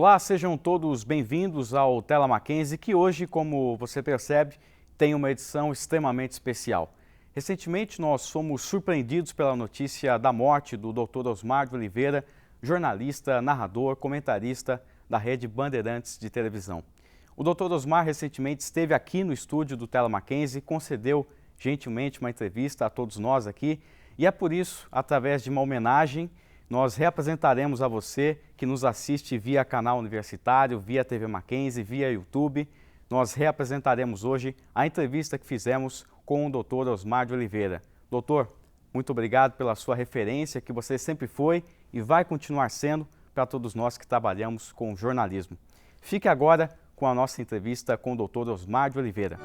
Olá, sejam todos bem-vindos ao Tela Mackenzie, que hoje, como você percebe, tem uma edição extremamente especial. Recentemente, nós fomos surpreendidos pela notícia da morte do Dr. Osmar de Oliveira, jornalista, narrador, comentarista da Rede Bandeirantes de televisão. O Dr. Osmar recentemente esteve aqui no estúdio do Tela Mackenzie, concedeu gentilmente uma entrevista a todos nós aqui, e é por isso, através de uma homenagem, nós reapresentaremos a você que nos assiste via canal universitário, via TV Mackenzie, via YouTube. Nós reapresentaremos hoje a entrevista que fizemos com o Dr. Osmar de Oliveira. Doutor, muito obrigado pela sua referência, que você sempre foi e vai continuar sendo para todos nós que trabalhamos com jornalismo. Fique agora com a nossa entrevista com o Dr. Osmar de Oliveira.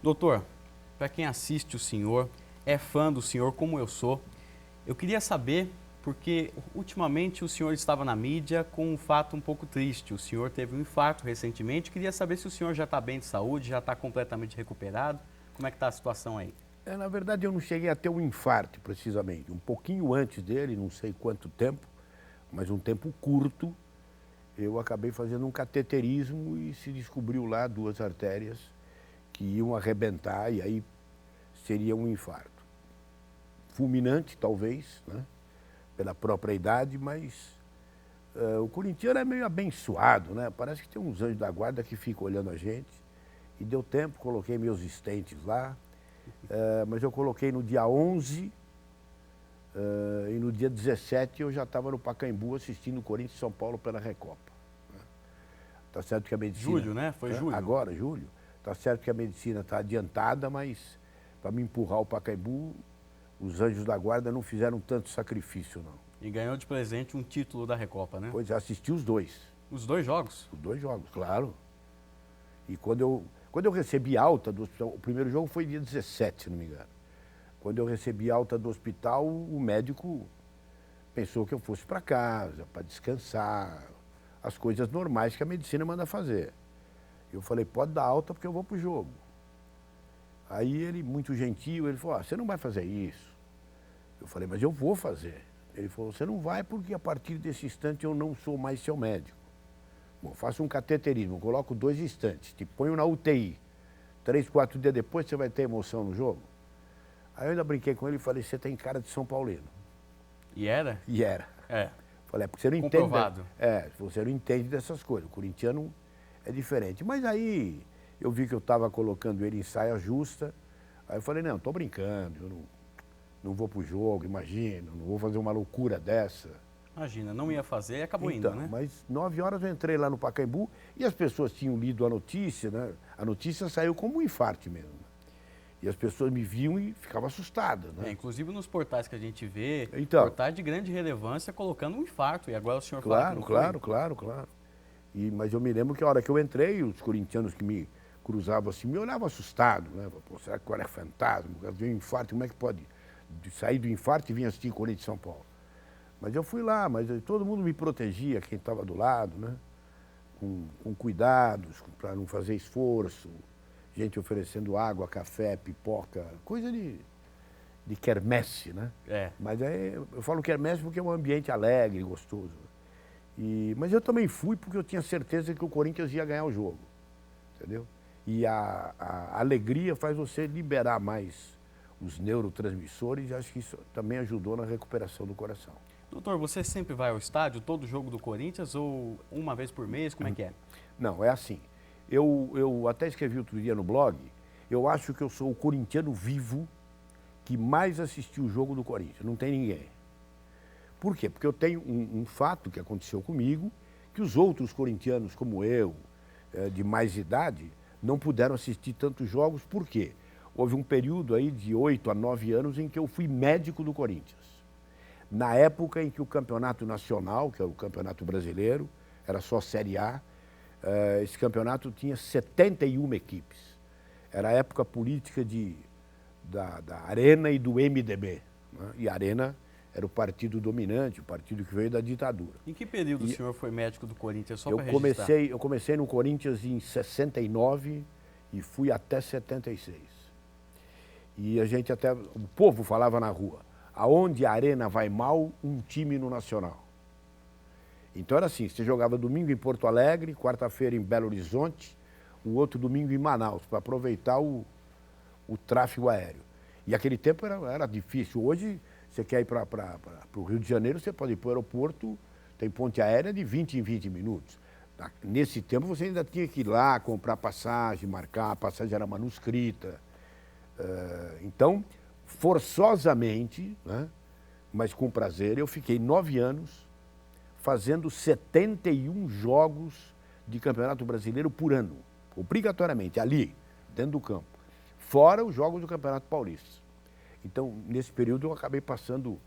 Doutor, para quem assiste o senhor, é fã do senhor como eu sou, eu queria saber, porque ultimamente o senhor estava na mídia com um fato um pouco triste. O senhor teve um infarto recentemente. Queria saber se o senhor já está bem de saúde, já está completamente recuperado. Como é que está a situação aí? Na verdade, eu não cheguei a ter um infarto, precisamente. Um pouquinho antes dele, não sei quanto tempo, mas um tempo curto, eu acabei fazendo um cateterismo e se descobriu lá 2 artérias que iam arrebentar e aí seria um infarto. Fulminante, talvez, né? Pela própria idade, mas o corintiano é meio abençoado, né? Parece que tem uns anjos da guarda que ficam olhando a gente. E deu tempo, coloquei meus stents lá, mas eu coloquei no dia 11 e no dia 17 eu já estava no Pacaembu assistindo o Corinthians e São Paulo pela Recopa. Né? Tá certo que a medicina... Julho, né? Foi julho. Agora, julho. Tá certo que a medicina está adiantada, mas para me empurrar o Pacaembu, os anjos da guarda não fizeram tanto sacrifício, não. E ganhou de presente um título da Recopa, né? Pois é, assisti os 2. Os 2 jogos? Os 2 jogos, claro. E quando eu recebi alta do hospital, o primeiro jogo foi dia 17, se não me engano. Quando eu recebi alta do hospital, o médico pensou que eu fosse para casa, para descansar, as coisas normais que a medicina manda fazer. Eu falei, pode dar alta porque eu vou para o jogo. Aí ele, muito gentil, ele falou, você não vai fazer isso. Eu falei, mas eu vou fazer. Ele falou, você não vai porque a partir desse instante eu não sou mais seu médico. Bom, faço um cateterismo, coloco 2 estantes, te ponho na UTI. 3, 4 dias depois você vai ter emoção no jogo. Aí eu ainda brinquei com ele e falei, você tem cara de São Paulino. E era? E era. É. Falei, porque você não entende. Comprovado. Você não entende dessas coisas. O corintiano é diferente. Mas aí eu vi que eu estava colocando ele em saia justa. Aí eu falei, não, estou brincando, eu não vou pro jogo, imagina, não vou fazer uma loucura dessa. Imagina, não ia fazer e acabou Então, indo, né? mas 9 horas eu entrei lá no Pacaembu e as pessoas tinham lido a notícia, né? A notícia saiu como um infarte mesmo. E as pessoas me viam e ficavam assustadas, né? Inclusive nos portais que a gente vê, Então, portais de grande relevância colocando um infarto. E agora o senhor fala que não Claro. Mas eu me lembro que a hora que eu entrei, os corintianos que me cruzavam assim, me olhavam assustado, né? Pô, será que eu era fantasma? Veio um infarto, como é que pode sair do infarto e vir assistir Corinthians e São Paulo? Mas eu fui lá, mas todo mundo me protegia, quem estava do lado, né? Com cuidados, para não fazer esforço, gente oferecendo água, café, pipoca, coisa de quermesse, né? É. Mas eu falo quermesse porque é um ambiente alegre, gostoso. Mas eu também fui porque eu tinha certeza que o Corinthians ia ganhar o jogo, entendeu? E a alegria faz você liberar mais os neurotransmissores e acho que isso também ajudou na recuperação do coração. Doutor, você sempre vai ao estádio, todo jogo do Corinthians ou uma vez por mês, como é que é? Não, é assim. Eu até escrevi outro dia no blog, eu acho que eu sou o corintiano vivo que mais assistiu o jogo do Corinthians, não tem ninguém. Por quê? Porque eu tenho um fato que aconteceu comigo, que os outros corintianos como eu, de mais idade, não puderam assistir tantos jogos, por quê? Houve um período aí de 8 a 9 anos em que eu fui médico do Corinthians. Na época em que o campeonato nacional, que é o campeonato brasileiro, era só Série A, esse campeonato tinha 71 equipes. Era a época política da Arena e do MDB. Né? E a Arena era o partido dominante, o partido que veio da ditadura. Em que período o senhor foi médico do Corinthians, só para registrar? Eu comecei no Corinthians em 69 e fui até 76. E a gente até, o povo falava na rua, aonde a Arena vai mal, um time no Nacional. Então era assim, você jogava domingo em Porto Alegre, quarta-feira em Belo Horizonte, o outro domingo em Manaus, para aproveitar o tráfego aéreo. E aquele tempo era difícil. Hoje, você quer ir para o Rio de Janeiro, você pode ir para o aeroporto, tem ponte aérea de 20 em 20 minutos. Nesse tempo, você ainda tinha que ir lá, comprar passagem, marcar, a passagem era manuscrita. Então, forçosamente, né, mas com prazer, eu fiquei 9 anos fazendo 71 jogos de Campeonato Brasileiro por ano, obrigatoriamente, ali, dentro do campo, fora os jogos do Campeonato Paulista. Então, nesse período, eu acabei passando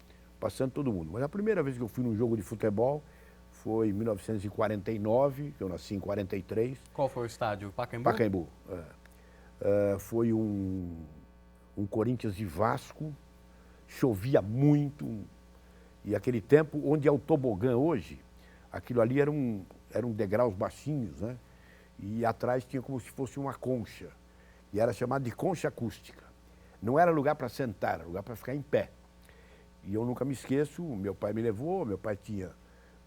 todo mundo. Mas a primeira vez que eu fui num jogo de futebol foi em 1949, que eu nasci em 43. Qual foi o estádio? Pacaembu? Pacaembu. Foi um Corinthians e Vasco, chovia muito, e aquele tempo, onde é o tobogã hoje, aquilo ali eram degraus baixinhos, né? E atrás tinha como se fosse uma concha, e era chamado de concha acústica. Não era lugar para sentar, era lugar para ficar em pé. E eu nunca me esqueço, meu pai me levou, meu pai tinha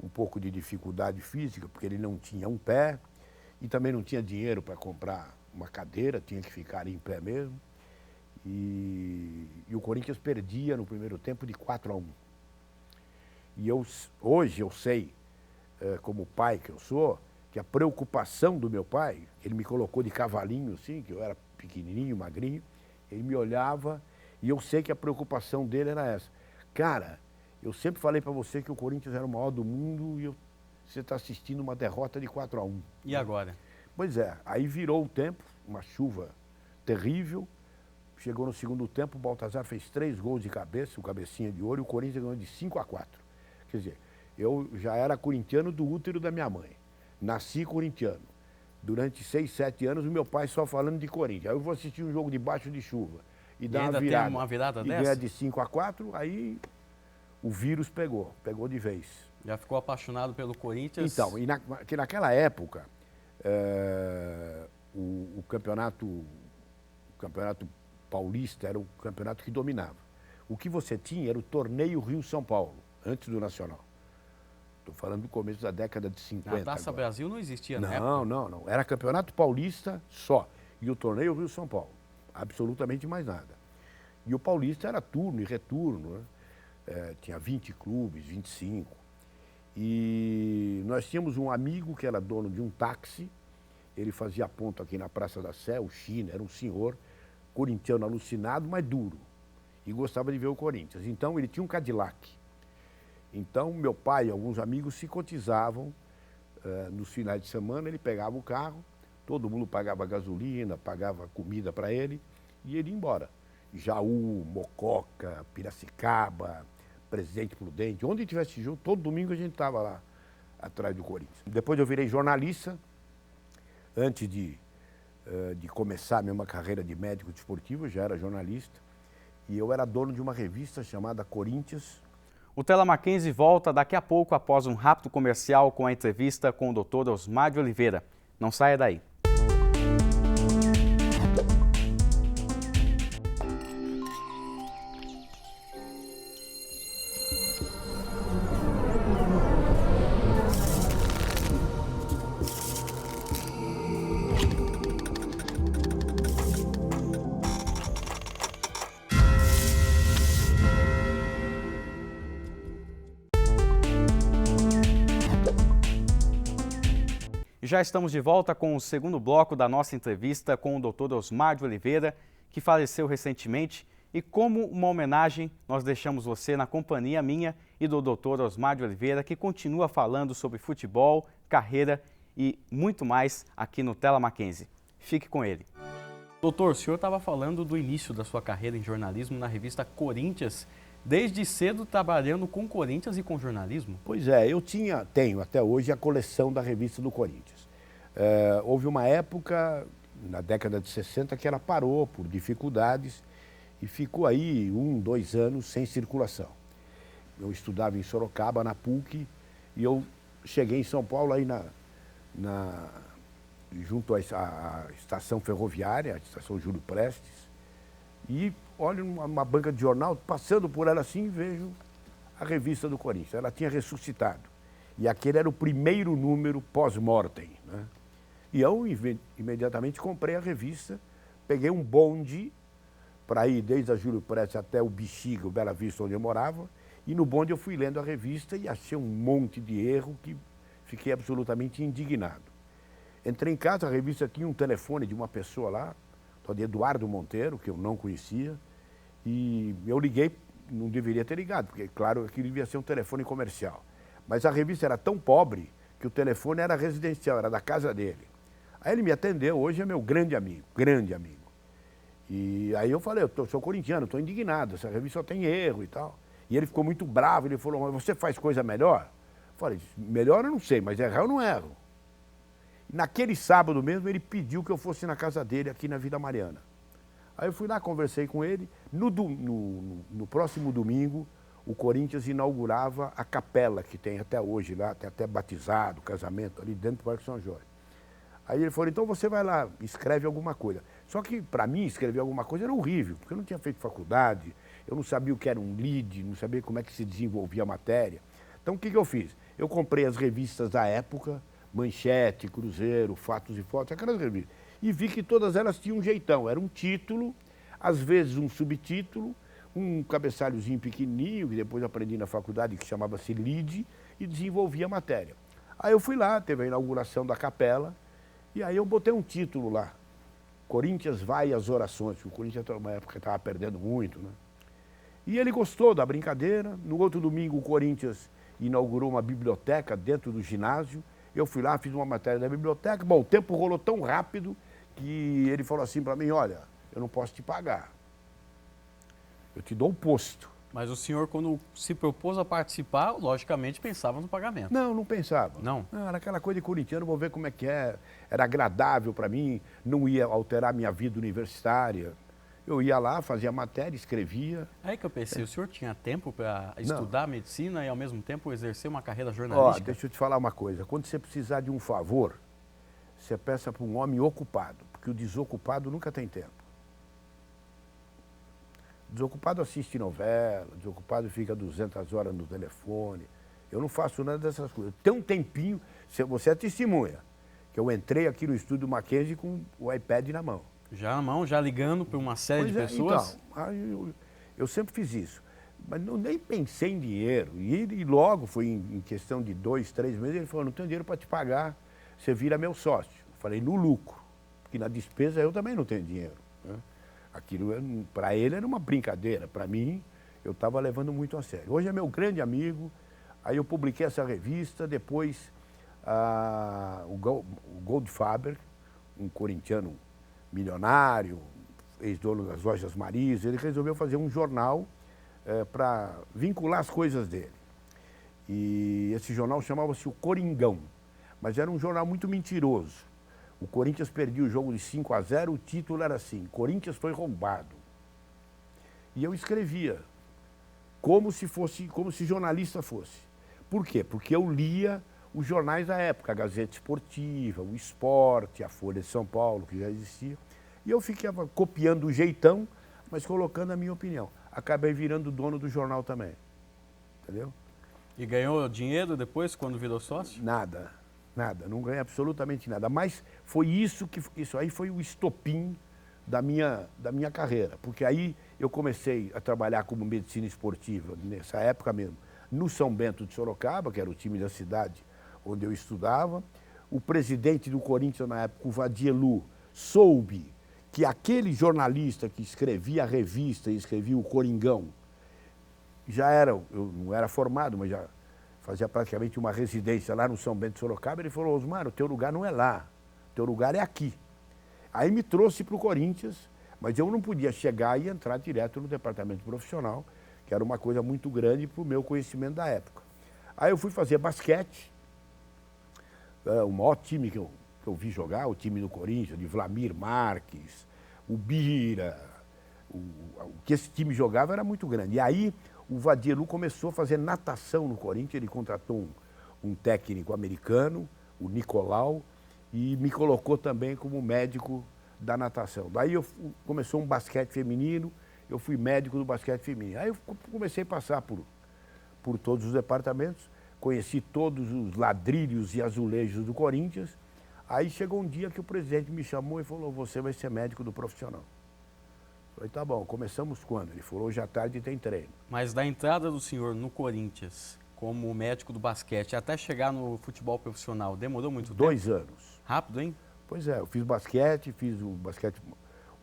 um pouco de dificuldade física, porque ele não tinha um pé, e também não tinha dinheiro para comprar uma cadeira, tinha que ficar em pé mesmo. E o Corinthians perdia no primeiro tempo de 4-1. E hoje eu sei, como pai que eu sou, que a preocupação do meu pai, ele me colocou de cavalinho assim, que eu era pequenininho, magrinho, ele me olhava e eu sei que a preocupação dele era essa. Cara, eu sempre falei para você que o Corinthians era o maior do mundo e você está assistindo uma derrota de 4-1. E agora? Pois é, aí virou o tempo, uma chuva terrível. Chegou no segundo tempo, o Baltazar fez 3 gols de cabeça, o cabecinha de ouro, e o Corinthians ganhou de 5-4. Quer dizer, eu já era corintiano do útero da minha mãe. Nasci corintiano. Durante 6, 7 anos, o meu pai só falando de Corinthians. Aí eu vou assistir um jogo debaixo de chuva e dar uma virada. Tem uma virada e dessa? ganhar de 5-4, aí o vírus pegou de vez. Já ficou apaixonado pelo Corinthians? Então, que naquela época, o campeonato paulista era o campeonato que dominava. O que você tinha era o torneio Rio-São Paulo, antes do Nacional. Estou falando do começo da década de 50. A Taça agora. Brasil não existia na época? Não. Era campeonato paulista só. E o torneio Rio-São Paulo. Absolutamente mais nada. E o paulista era turno e retorno, né? Tinha 20 clubes, 25. E nós tínhamos um amigo que era dono de um táxi. Ele fazia ponto aqui na Praça da Sé, o China, era um senhor corintiano alucinado, mas duro. E gostava de ver o Corinthians. Então, ele tinha um Cadillac. Então, meu pai e alguns amigos se cotizavam. Nos finais de semana, ele pegava o carro, todo mundo pagava gasolina, pagava comida para ele, e ele ia embora. Jaú, Mococa, Piracicaba, Presidente Prudente, onde tivesse jogo, todo domingo a gente estava lá atrás do Corinthians. Depois eu virei jornalista, antes de começar a minha carreira de médico desportivo, eu já era jornalista, e eu era dono de uma revista chamada Corinthians. O Tela Mackenzie volta daqui a pouco após um rápido comercial com a entrevista com o Dr. Osmar de Oliveira. Não saia daí. Já estamos de volta com o segundo bloco da nossa entrevista com o Dr. Osmar de Oliveira, que faleceu recentemente, e como uma homenagem, nós deixamos você na companhia minha e do Dr. Osmar de Oliveira, que continua falando sobre futebol, carreira e muito mais aqui no Tela Mackenzie. Fique com ele. Doutor, o senhor estava falando do início da sua carreira em jornalismo na revista Corinthians, desde cedo trabalhando com Corinthians e com jornalismo? Pois é, tenho até hoje a coleção da revista do Corinthians. Houve uma época, na década de 60, que ela parou por dificuldades e ficou aí 1, 2 anos sem circulação. Eu estudava em Sorocaba, na PUC, e eu cheguei em São Paulo aí junto à estação ferroviária, a estação Júlio Prestes, e olho uma banca de jornal, passando por ela assim, vejo a revista do Corinthians. Ela tinha ressuscitado. E aquele era o primeiro número pós-mortem, né? E eu imediatamente comprei a revista, peguei um bonde para ir desde a Júlio Prestes até o Bexiga, o Bela Vista, onde eu morava, e no bonde eu fui lendo a revista e achei um monte de erro que fiquei absolutamente indignado. Entrei em casa, a revista tinha um telefone de uma pessoa lá, de Eduardo Monteiro, que eu não conhecia, e eu liguei, não deveria ter ligado, porque, claro, aquilo devia ser um telefone comercial. Mas a revista era tão pobre que o telefone era residencial, era da casa dele. Aí ele me atendeu, hoje é meu grande amigo, grande amigo. E aí eu falei, sou corintiano, estou indignado, essa revista só tem erro e tal. E ele ficou muito bravo, ele falou, mas você faz coisa melhor? Eu falei, melhor eu não sei, mas errar eu não erro. E naquele sábado mesmo, ele pediu que eu fosse na casa dele, aqui na Vila Mariana. Aí eu fui lá, conversei com ele. No próximo domingo, o Corinthians inaugurava a capela que tem até hoje lá, tem até batizado, casamento ali dentro do Parque São Jorge. Aí ele falou, então você vai lá, escreve alguma coisa. Só que para mim escrever alguma coisa era horrível, porque eu não tinha feito faculdade, eu não sabia o que era um lead, não sabia como é que se desenvolvia a matéria. Então o que eu fiz? Eu comprei as revistas da época, Manchete, Cruzeiro, Fatos e Fotos, aquelas revistas. E vi que todas elas tinham um jeitão, era um título, às vezes um subtítulo, um cabeçalhozinho pequenininho, que depois aprendi na faculdade, que chamava-se lead, e desenvolvia a matéria. Aí eu fui lá, teve a inauguração da capela, e aí eu botei um título lá, Corinthians vai às orações, o Corinthians numa época estava perdendo muito, né? E ele gostou da brincadeira. No outro domingo o Corinthians inaugurou uma biblioteca dentro do ginásio. Eu fui lá, fiz uma matéria da biblioteca. Bom, o tempo rolou tão rápido que ele falou assim para mim, olha, eu não posso te pagar, eu te dou o posto. Mas o senhor, quando se propôs a participar, logicamente pensava no pagamento. Não pensava. Não? Não, era aquela coisa de corintiano, vou ver como é que é. Era agradável para mim, não ia alterar minha vida universitária. Eu ia lá, fazia matéria, escrevia. Aí que eu pensei, o senhor tinha tempo para estudar medicina e ao mesmo tempo exercer uma carreira Ó, jornalística? deixa eu te falar uma coisa, quando você precisar de um favor, você peça para um homem ocupado, porque o desocupado nunca tem tempo. Desocupado assiste novela, desocupado fica 200 horas no telefone. Eu não faço nada dessas coisas. Tem um tempinho, você é testemunha, que eu entrei aqui no estúdio Mackenzie com o iPad na mão. Já na mão, já ligando para uma série de pessoas? Então, eu sempre fiz isso. Mas nem pensei em dinheiro. E logo, foi em questão de 2, 3 meses, ele falou, não tenho dinheiro para te pagar, você vira meu sócio. Eu falei, no lucro, porque na despesa eu também não tenho dinheiro, né? Aquilo, para ele, era uma brincadeira. Para mim, eu estava levando muito a sério. Hoje é meu grande amigo. Aí eu publiquei essa revista. Depois, o Goldfaber, um corintiano milionário, ex-dono das lojas Maris, ele resolveu fazer um jornal para vincular as coisas dele. E esse jornal chamava-se o Coringão. Mas era um jornal muito mentiroso. O Corinthians perdia o jogo de 5-0, o título era assim, Corinthians foi roubado. E eu escrevia, como se jornalista fosse. Por quê? Porque eu lia os jornais da época, a Gazeta Esportiva, o Esporte, a Folha de São Paulo, que já existia. E eu ficava copiando o jeitão, mas colocando a minha opinião. Acabei virando dono do jornal também, entendeu? E ganhou dinheiro depois, quando virou sócio? Nada. Nada, não ganhei absolutamente nada. Mas foi isso aí foi o estopim da minha carreira. Porque aí eu comecei a trabalhar como medicina esportiva, nessa época mesmo, no São Bento de Sorocaba, que era o time da cidade onde eu estudava. O presidente do Corinthians na época, o Vadielu, soube que aquele jornalista que escrevia a revista e escrevia o Coringão, eu não era formado, mas já fazia praticamente uma residência lá no São Bento de Sorocaba. Ele falou, Osmar, o teu lugar não é lá, o teu lugar é aqui. Aí me trouxe para o Corinthians, mas eu não podia chegar e entrar direto no departamento profissional, que era uma coisa muito grande para o meu conhecimento da época. Aí eu fui fazer basquete, o maior time que eu vi jogar, o time do Corinthians, de Vlamir Marques, o Bira, o que esse time jogava era muito grande. E aí o Vadielu começou a fazer natação no Corinthians, ele contratou um técnico americano, o Nicolau, e me colocou também como médico da natação. Daí começou um basquete feminino, eu fui médico do basquete feminino. Aí eu comecei a passar por todos os departamentos. conheci todos os ladrilhos e azulejos do Corinthians. Aí chegou um dia que o presidente me chamou e falou, você vai ser médico do profissional. Falei, tá bom, começamos quando? Ele falou, hoje à tarde tem treino. Mas da entrada do senhor no Corinthians, como médico do basquete, até chegar no futebol profissional, demorou muito tempo? 2 anos. Rápido, hein? Pois é, eu fiz basquete, fiz o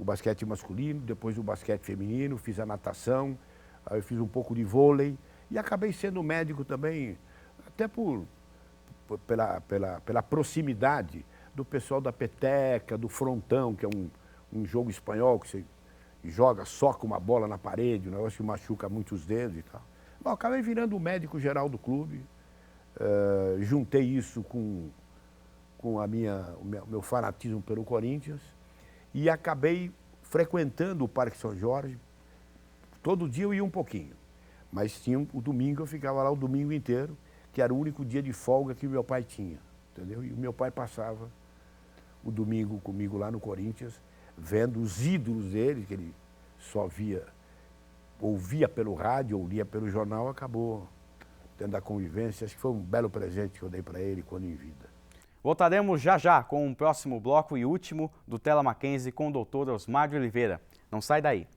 basquete masculino, depois o basquete feminino, fiz a natação, aí eu fiz um pouco de vôlei e acabei sendo médico também, até pela proximidade do pessoal da peteca, do frontão, que é um jogo espanhol que você joga, soca uma bola na parede, um negócio que machuca muitos dedos e tal. Bom, acabei virando o médico geral do clube, juntei isso com o meu fanatismo pelo Corinthians e acabei frequentando o Parque São Jorge. Todo dia eu ia um pouquinho, mas tinha o domingo, eu ficava lá o domingo inteiro, que era o único dia de folga que meu pai tinha, entendeu? E o meu pai passava o domingo comigo lá no Corinthians, vendo os ídolos dele, que ele só ouvia pelo rádio ou lia pelo jornal, acabou tendo a convivência. Acho que foi um belo presente que eu dei para ele quando em vida. Voltaremos já já com o próximo bloco e último do Tela Mackenzie com o Dr. Osmar de Oliveira. Não sai daí.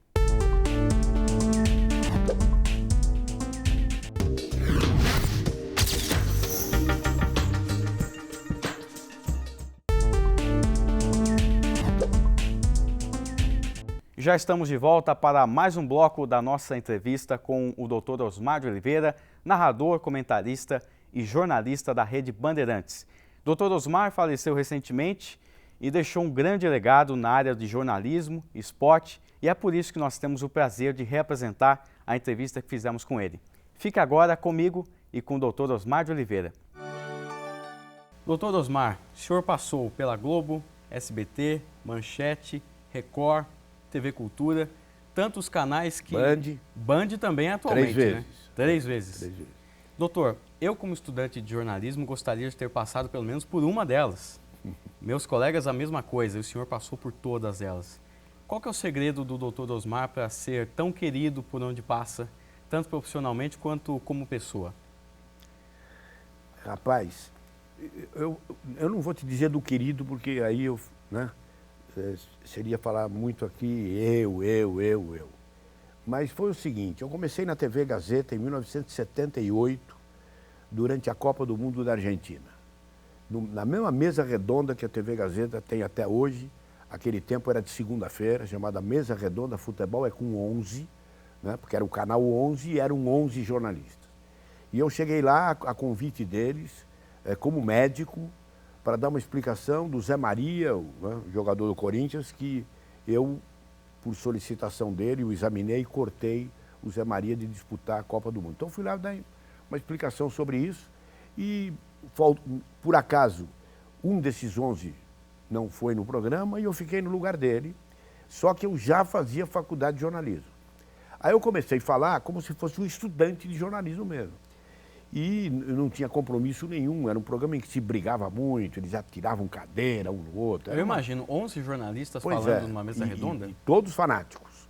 Já estamos de volta para mais um bloco da nossa entrevista com o Dr. Osmar de Oliveira, narrador, comentarista e jornalista da Rede Bandeirantes. Dr. Osmar faleceu recentemente e deixou um grande legado na área de jornalismo, esporte, e é por isso que nós temos o prazer de reapresentar a entrevista que fizemos com ele. Fique agora comigo e com o Dr. Osmar de Oliveira. Dr. Osmar, o senhor passou pela Globo, SBT, Manchete, Record, TV Cultura, tantos canais que... Band também atualmente, 3 vezes. né? 3 vezes. 3 vezes. Doutor, eu como estudante de jornalismo gostaria de ter passado pelo menos por uma delas. Meus colegas a mesma coisa, e o senhor passou por todas elas. Qual que é o segredo do Dr. Osmar para ser tão querido por onde passa, tanto profissionalmente quanto como pessoa? Rapaz, eu não vou te dizer do querido, porque aí seria falar muito aqui eu. Mas foi o seguinte, eu comecei na TV Gazeta em 1978, durante a Copa do Mundo da Argentina. Na mesma mesa redonda que a TV Gazeta tem até hoje, aquele tempo era de segunda-feira, chamada Mesa Redonda Futebol é com 11, né, porque era o canal 11 e eram 11 jornalistas. E eu cheguei lá a convite deles, como médico, para dar uma explicação do Zé Maria, o jogador do Corinthians, que eu, por solicitação dele, o examinei e cortei o Zé Maria de disputar a Copa do Mundo. Então fui lá dar uma explicação sobre isso e, por acaso, um desses 11 não foi no programa e eu fiquei no lugar dele, só que eu já fazia faculdade de jornalismo. Aí eu comecei a falar como se fosse um estudante de jornalismo mesmo. E não tinha compromisso nenhum, era um programa em que se brigava muito, eles atiravam cadeira um no outro. Eu imagino 11 jornalistas falando numa mesa redonda? E todos fanáticos,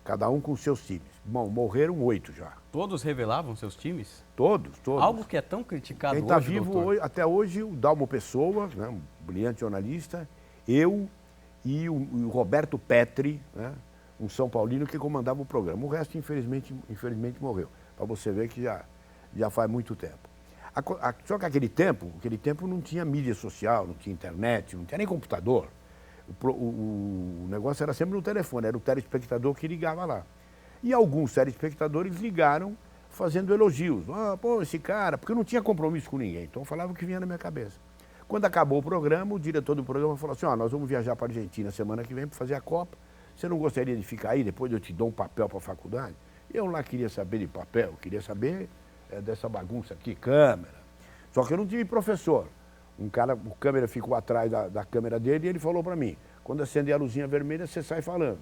cada um com seus times. Bom, morreram 8 já. Todos revelavam seus times? Todos. Algo que é tão criticado hoje, hoje, Quem está vivo doutor? até hoje, o Dalmo Pessoa, né, um brilhante jornalista, eu e o Roberto Petri, né, um São Paulino que comandava o programa. O resto, infelizmente morreu. Para você ver que já faz muito tempo. Só que aquele tempo não tinha mídia social, não tinha internet, não tinha nem computador. O negócio era sempre no telefone, era o telespectador que ligava lá. E alguns telespectadores ligaram fazendo elogios. Ah, pô, esse cara, porque eu não tinha compromisso com ninguém, então eu falava o que vinha na minha cabeça. Quando acabou o programa, o diretor do programa falou assim, nós vamos viajar para a Argentina semana que vem para fazer a Copa. Você não gostaria de ficar aí, depois eu te dou um papel para a faculdade? Eu lá queria saber de papel, queria saber dessa bagunça aqui, câmera. Só que eu não tive professor. O câmera ficou atrás da câmera dele e ele falou para mim, quando acender a luzinha vermelha, você sai falando.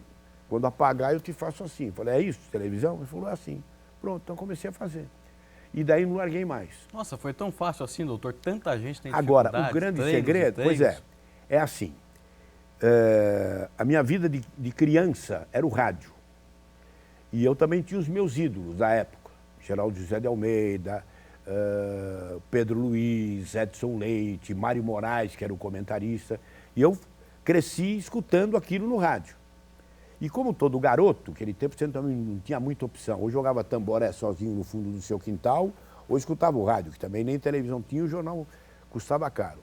Quando apagar, eu te faço assim. Eu falei, é isso, televisão? Ele falou, é assim. Pronto, então comecei a fazer. E daí não larguei mais. Nossa, foi tão fácil assim, doutor? Tanta gente tem dificuldade. Agora, o grande segredo, pois é assim. A minha vida de criança era o rádio. E eu também tinha os meus ídolos da época. Geraldo José de Almeida, Pedro Luiz, Edson Leite, Mário Moraes, que era o comentarista. E eu cresci escutando aquilo no rádio. E como todo garoto, naquele tempo você também não tinha muita opção. Ou jogava tamboré sozinho no fundo do seu quintal, ou escutava o rádio, que também nem televisão tinha, o jornal custava caro.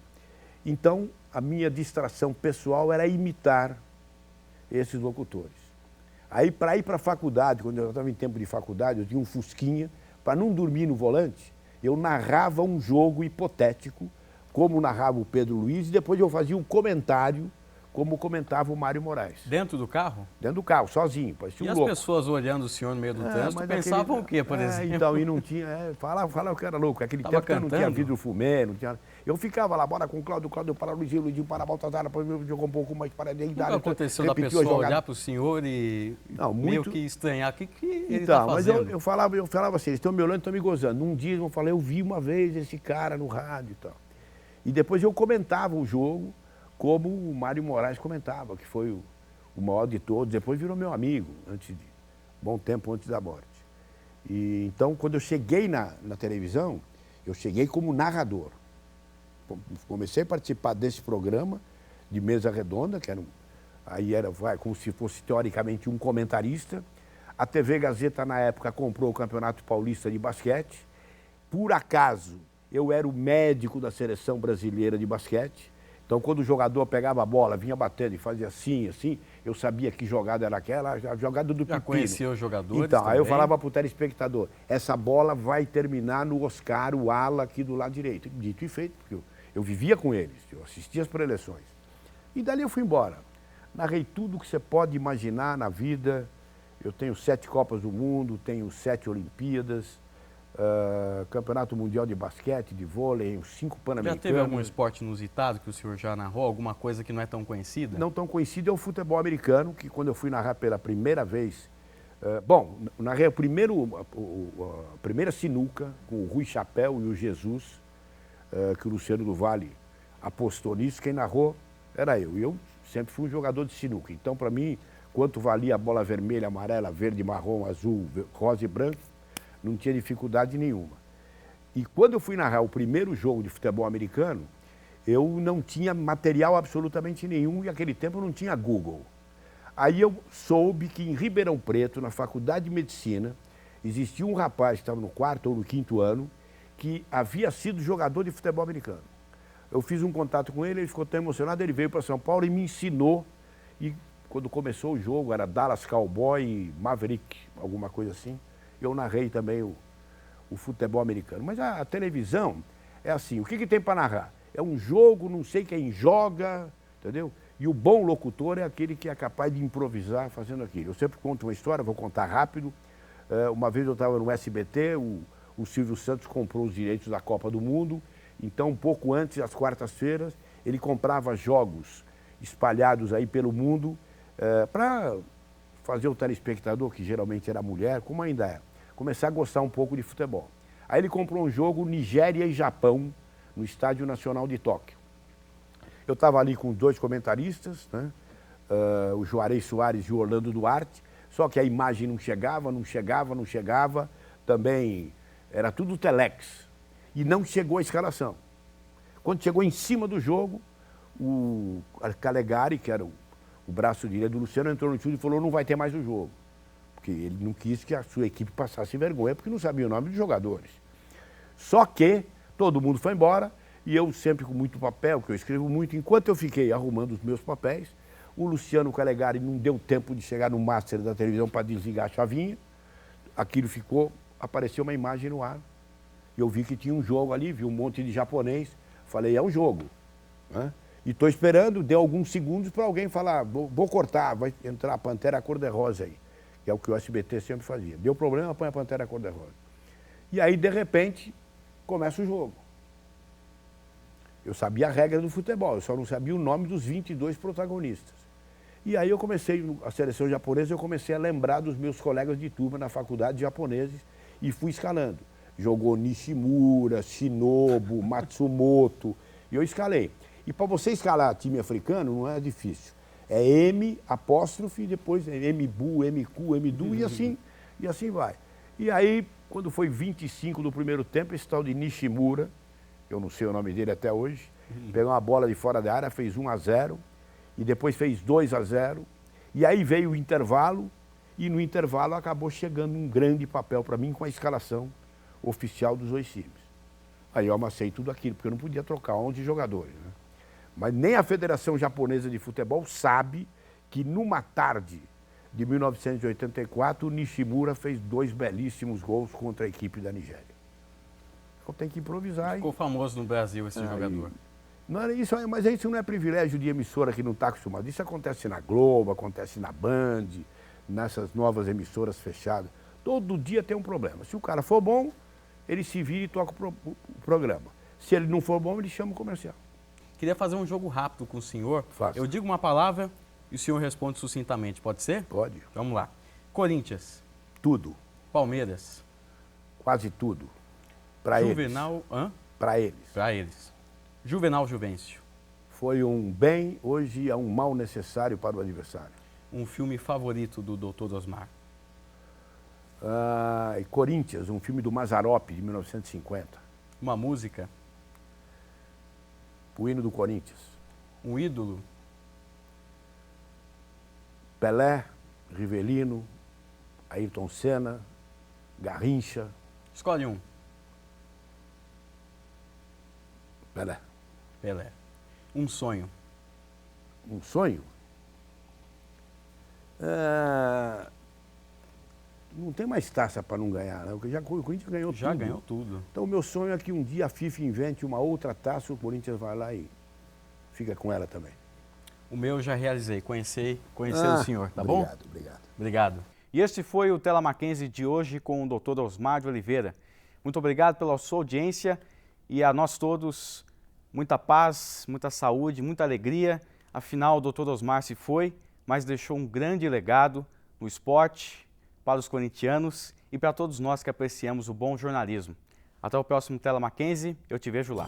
Então, a minha distração pessoal era imitar esses locutores. Aí, para ir para a faculdade, quando eu estava em tempo de faculdade, eu tinha um fusquinha, para não dormir no volante, eu narrava um jogo hipotético, como narrava o Pedro Luiz, e depois eu fazia um comentário, como comentava o Mário Moraes. Dentro do carro? Dentro do carro, sozinho, parecia um louco. E as pessoas olhando o senhor no meio do trânsito pensavam o quê, por exemplo? Então, e não tinha, falava que era louco. Aquele Tava tempo que não tinha cantando? vidro fumê, não tinha... Eu ficava lá, bora com o Cláudio para Luizinho, Luizinho para Baltazar, depois eu jogou um pouco mais para dentro. Nunca aconteceu da pessoa olhar para o senhor e meio que estranhar o que ele está fazendo? Mas eu falava assim, eles estão me olhando, estão me gozando. Num dia eu falei, eu vi uma vez esse cara no rádio e tal. E depois eu comentava o jogo, como o Mário Moraes comentava, que foi o maior de todos, depois virou meu amigo, bom tempo antes da morte. E, então, quando eu cheguei na televisão, eu cheguei como narrador. Comecei a participar desse programa de mesa redonda, que era como se fosse teoricamente um comentarista. A TV Gazeta, na época, comprou o Campeonato Paulista de Basquete. Por acaso, eu era o médico da seleção brasileira de basquete. Então, quando o jogador pegava a bola, vinha batendo e fazia assim, assim, eu sabia que jogada era aquela, a jogada do pepino. Já conhecia os jogadores Então, também? aí eu falava para o telespectador, essa bola vai terminar no Oscar, o ala aqui do lado direito. Dito e feito, porque eu vivia com eles, eu assistia as preleções. E dali eu fui embora. Narrei tudo que você pode imaginar na vida. Eu tenho 7 Copas do Mundo, tenho 7 Olimpíadas, Campeonato Mundial de Basquete, de vôlei, 5 Pan-Americanos. Já teve algum esporte inusitado que o senhor já narrou? Alguma coisa que não é tão conhecida? Não tão conhecido é o futebol americano, que quando eu fui narrar pela primeira vez... narrei a primeira sinuca com o Rui Chapéu e o Jesus, que o Luciano do Vale apostou nisso. Quem narrou era eu. E eu sempre fui um jogador de sinuca. Então, para mim, quanto valia a bola vermelha, amarela, verde, marrom, azul, rosa e branco, não tinha dificuldade nenhuma. E quando eu fui narrar o primeiro jogo de futebol americano, eu não tinha material absolutamente nenhum e naquele tempo não tinha Google. Aí eu soube que em Ribeirão Preto, na Faculdade de Medicina, existia um rapaz que estava no 4º ou no 5º ano que havia sido jogador de futebol americano. Eu fiz um contato com ele, ele ficou tão emocionado, ele veio para São Paulo e me ensinou. E quando começou o jogo, era Dallas Cowboy e Maverick, alguma coisa assim. Eu narrei também o futebol americano. Mas a televisão é assim, o que tem para narrar? É um jogo, não sei quem joga, entendeu? E o bom locutor é aquele que é capaz de improvisar fazendo aquilo. Eu sempre conto uma história, vou contar rápido. Uma vez eu estava no SBT, o Silvio Santos comprou os direitos da Copa do Mundo. Então, um pouco antes, às quartas-feiras, ele comprava jogos espalhados aí pelo mundo para fazer o telespectador, que geralmente era mulher, como ainda é, começar a gostar um pouco de futebol. Aí ele comprou um jogo Nigéria e Japão, no Estádio Nacional de Tóquio. Eu estava ali com 2 comentaristas, né? O Juarez Soares e o Orlando Duarte, só que a imagem não chegava, também era tudo telex, e não chegou a escalação. Quando chegou em cima do jogo, o Calegari, que era o braço direito do Luciano, entrou no estúdio e falou, não vai ter mais o jogo. Porque ele não quis que a sua equipe passasse vergonha, porque não sabia o nome dos jogadores. Só que todo mundo foi embora, e eu sempre com muito papel, que eu escrevo muito, enquanto eu fiquei arrumando os meus papéis, o Luciano Calegari não deu tempo de chegar no master da televisão para desligar a chavinha, aquilo apareceu uma imagem no ar, eu vi que tinha um jogo ali, vi um monte de japonês, falei, é um jogo, né? E estou esperando, deu alguns segundos para alguém falar, vou cortar, vai entrar a Pantera Cor-de-Rosa aí, que é o que o SBT sempre fazia. Deu problema, põe a Pantera Cor-de-Rosa. E aí, de repente, começa o jogo. Eu sabia a regra do futebol, eu só não sabia o nome dos 22 protagonistas. E aí eu comecei, a seleção japonesa, eu comecei a lembrar dos meus colegas de turma na faculdade japoneses e fui escalando. Jogou Nishimura, Shinobu, Matsumoto, e eu escalei. E para você escalar time africano não é difícil. É M, apóstrofe, depois é MBU, MQ, MDU e assim vai. E aí, quando foi 25 do primeiro tempo, esse tal de Nishimura, eu não sei o nome dele até hoje, pegou uma bola de fora da área, fez 1-0, e depois fez 2-0, e aí veio o intervalo, e no intervalo acabou chegando um grande papel para mim com a escalação oficial dos dois times. Aí eu amassei tudo aquilo, porque eu não podia trocar 11 jogadores, né? Mas nem a Federação Japonesa de Futebol sabe que numa tarde de 1984, o Nishimura fez 2 belíssimos gols contra a equipe da Nigéria. Então tem que improvisar. Ficou famoso no Brasil esse jogador. Não era isso, mas isso não é privilégio de emissora que não está acostumada. Isso acontece na Globo, acontece na Band, nessas novas emissoras fechadas. Todo dia tem um problema. Se o cara for bom, ele se vira e toca o programa. Se ele não for bom, ele chama o comercial. Queria fazer um jogo rápido com o senhor. Faça. Eu digo uma palavra e o senhor responde sucintamente, pode ser? Pode. Vamos lá. Corinthians. Tudo. Palmeiras. Quase tudo. Para eles. Juvenal. Para eles. Para eles. Juvenal Juvencio. Foi um bem, hoje é um mal necessário para o adversário. Um filme favorito do Dr. Osmar. Corinthians, um filme do Mazzaropi, de 1950. Uma música. O hino do Corinthians. Um ídolo. Pelé, Rivelino, Ayrton Senna, Garrincha. Escolhe um. Pelé. Pelé. Um sonho. Um sonho? Não tem mais taça para não ganhar, né? Porque o Corinthians ganhou tudo. Já ganhou tudo. Então o meu sonho é que um dia a FIFA invente uma outra taça, o Corinthians vai lá e fica com ela também. O meu já realizei, conhecer o senhor, tá bom? Obrigado, obrigado. Obrigado. E este foi o Tela Mackenzie de hoje com o Dr. Osmar de Oliveira. Muito obrigado pela sua audiência e a nós todos muita paz, muita saúde, muita alegria. Afinal, o Dr. Osmar se foi, mas deixou um grande legado no esporte, para os corintianos e para todos nós que apreciamos o bom jornalismo. Até o próximo Tela Mackenzie, eu te vejo lá.